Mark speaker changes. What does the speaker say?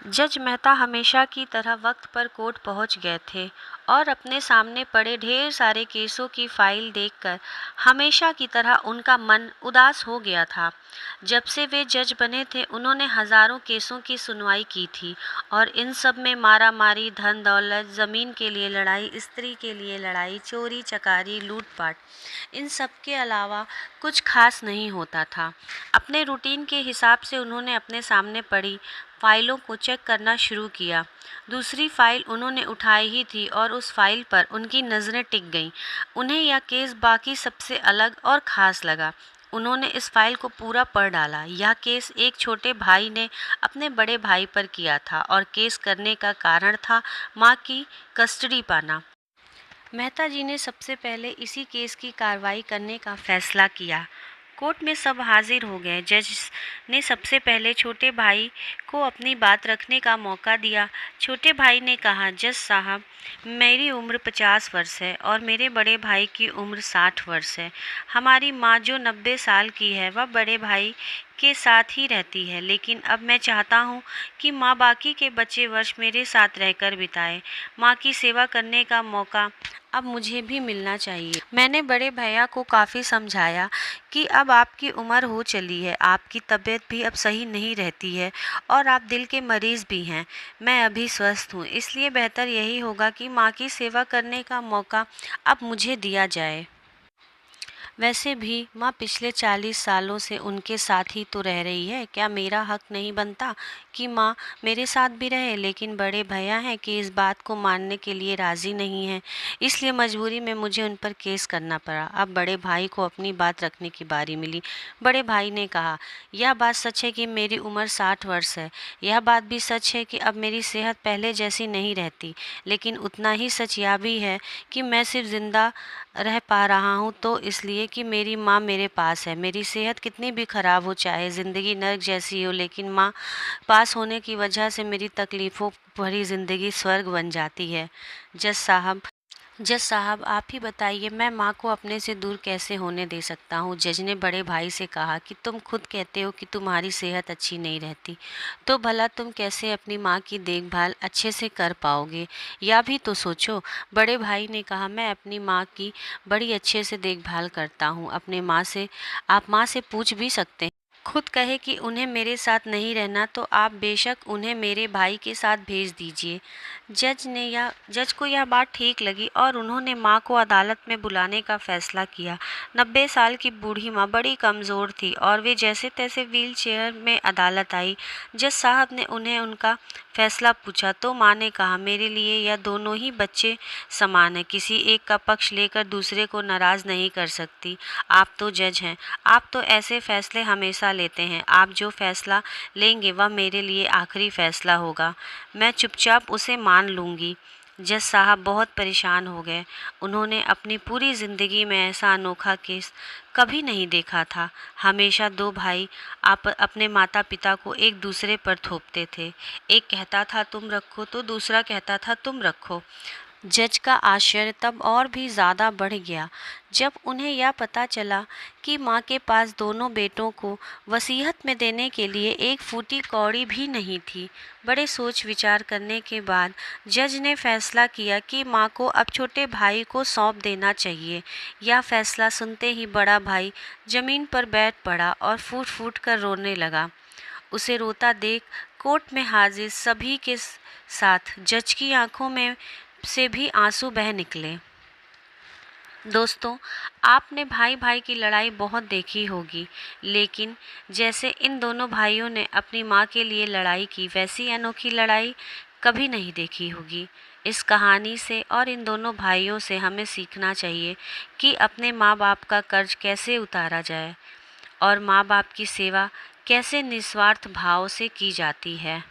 Speaker 1: जज मेहता हमेशा की तरह वक्त पर कोर्ट पहुंच गए थे और अपने सामने पड़े ढेर सारे केसों की फाइल देखकर हमेशा की तरह उनका मन उदास हो गया था। जब से वे जज बने थे उन्होंने हजारों केसों की सुनवाई की थी और इन सब में मारा मारी, धन दौलत, ज़मीन के लिए लड़ाई, स्त्री के लिए लड़ाई, चोरी चकारी, लूटपाट, इन सब के अलावा कुछ खास नहीं होता था। अपने रूटीन के हिसाब से उन्होंने अपने सामने पड़ी फाइलों को चेक करना शुरू किया। दूसरी फाइल उन्होंने उठाई ही थी और उस फाइल पर उनकी नज़रें टिक गईं। उन्हें यह केस बाकी सबसे अलग और ख़ास लगा। उन्होंने इस फाइल को पूरा पढ़ डाला। यह केस एक छोटे भाई ने अपने बड़े भाई पर किया था और केस करने का कारण था माँ की कस्टडी पाना। मेहता जी ने सबसे पहले इसी केस की कार्रवाई करने का फैसला किया। कोर्ट में सब हाजिर हो गए। जज ने सबसे पहले छोटे भाई को अपनी बात रखने का मौका दिया। छोटे भाई ने कहा, जज साहब, मेरी उम्र 50 वर्ष है और मेरे बड़े भाई की उम्र 60 वर्ष है। हमारी माँ जो 90 साल की है वह बड़े भाई के साथ ही रहती है, लेकिन अब मैं चाहता हूँ कि माँ बाकी के बचे वर्ष मेरे साथ रहकर बिताए। माँ की सेवा करने का मौका अब मुझे भी मिलना चाहिए। मैंने बड़े भैया को काफ़ी समझाया कि अब आपकी उम्र हो चली है, आपकी तबीयत भी अब सही नहीं रहती है और आप दिल के मरीज़ भी हैं। मैं अभी स्वस्थ हूँ, इसलिए बेहतर यही होगा कि माँ की सेवा करने का मौका अब मुझे दिया जाए। वैसे भी माँ पिछले 40 सालों से उनके साथ ही तो रह रही है। क्या मेरा हक नहीं बनता कि माँ मेरे साथ भी रहे? लेकिन बड़े भैया हैं कि इस बात को मानने के लिए राज़ी नहीं हैं, इसलिए मजबूरी में मुझे उन पर केस करना पड़ा। अब बड़े भाई को अपनी बात रखने की बारी मिली। बड़े भाई ने कहा, यह बात सच है कि मेरी उम्र 60 वर्ष है। यह बात भी सच है कि अब मेरी सेहत पहले जैसी नहीं रहती, लेकिन उतना ही सच यह भी है कि मैं सिर्फ ज़िंदा रह पा रहा हूँ तो इसलिए कि मेरी माँ मेरे पास है। मेरी सेहत कितनी भी ख़राब हो, चाहे ज़िंदगी नर्क जैसी हो, लेकिन माँ पास होने की वजह से मेरी तकलीफ़ों भरी ज़िंदगी स्वर्ग बन जाती है। जज साहब जज साहब, आप ही बताइए, मैं माँ को अपने से दूर कैसे होने दे सकता हूँ? जज ने बड़े भाई से कहा कि तुम खुद कहते हो कि तुम्हारी सेहत अच्छी नहीं रहती, तो भला तुम कैसे अपनी माँ की देखभाल अच्छे से कर पाओगे? या भी तो सोचो। बड़े भाई ने कहा, मैं अपनी माँ की बड़ी अच्छे से देखभाल करता हूँ। अपने माँ से आप माँ से पूछ भी सकते हैं। खुद कहे कि उन्हें मेरे साथ नहीं रहना तो आप बेशक उन्हें मेरे भाई के साथ भेज दीजिए। जज को यह बात ठीक लगी और उन्होंने माँ को अदालत में बुलाने का फैसला किया। 90 साल की बूढ़ी माँ बड़ी कमज़ोर थी और वे जैसे तैसे व्हील चेयर में अदालत आई। जज साहब ने उन्हें उनका फैसला पूछा तो माँ ने कहा, मेरे लिए यह दोनों ही बच्चे समान हैं। किसी एक का पक्ष लेकर दूसरे को नाराज़ नहीं कर सकती। आप तो जज हैं, आप तो ऐसे फैसले हमेशा लेते हैं। आप जो फैसला लेंगे वह मेरे लिए आखिरी फैसला होगा। मैं चुपचाप उसे मान लूँगी। जज साहब बहुत परेशान हो गए। उन्होंने अपनी पूरी ज़िंदगी में ऐसा अनोखा केस कभी नहीं देखा था। हमेशा दो भाई आप अपने माता पिता को एक दूसरे पर थोपते थे। एक कहता था तुम रखो तो दूसरा कहता था तुम रखो। जज का आश्चर्य तब और भी ज़्यादा बढ़ गया जब उन्हें यह पता चला कि माँ के पास दोनों बेटों को वसीयत में देने के लिए एक फूटी कौड़ी भी नहीं थी। बड़े सोच विचार करने के बाद जज ने फैसला किया कि माँ को अब छोटे भाई को सौंप देना चाहिए। यह फैसला सुनते ही बड़ा भाई ज़मीन पर बैठ पड़ा और फूट फूट कर रोने लगा। उसे रोता देख कोर्ट में हाजिर सभी के साथ जज की आंखों में से भी आंसू बह निकले। दोस्तों, आपने भाई भाई की लड़ाई बहुत देखी होगी, लेकिन जैसे इन दोनों भाइयों ने अपनी माँ के लिए लड़ाई की वैसी अनोखी लड़ाई कभी नहीं देखी होगी। इस कहानी से और इन दोनों भाइयों से हमें सीखना चाहिए कि अपने माँ बाप का कर्ज कैसे उतारा जाए और माँ बाप की सेवा कैसे निस्वार्थ भाव से की जाती है।